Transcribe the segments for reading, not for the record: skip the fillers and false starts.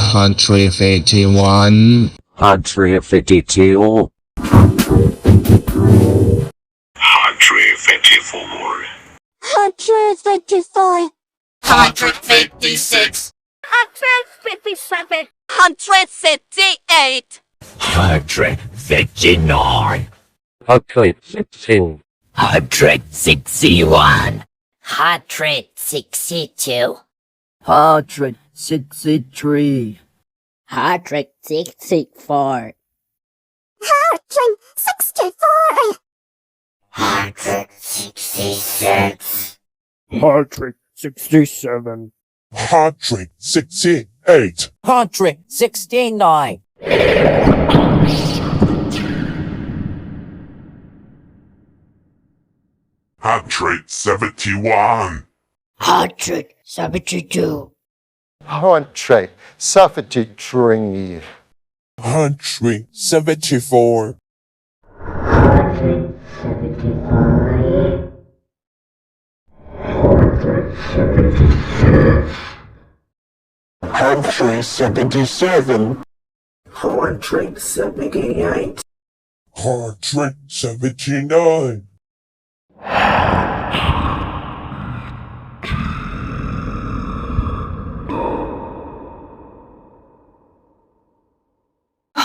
151, 152, 154, 155, 156, 157, 158, 159, 160, 161, 162, 163, 164, 164, 166, 167, 168, 169, 171, 172, 173, 174, 177, 178, 179,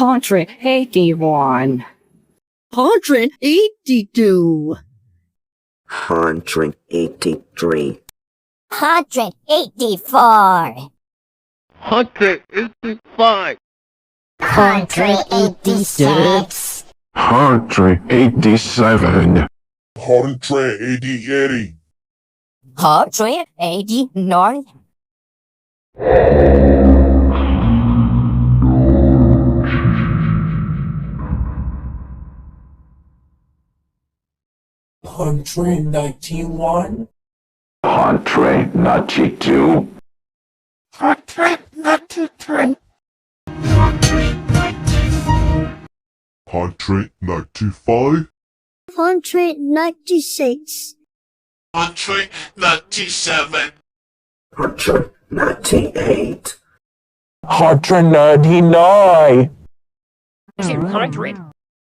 181, 182, 183, 184, 185, 186, 187, 188, 189, 191, 192, 193, 195, 196, 197, 198, 199, 200.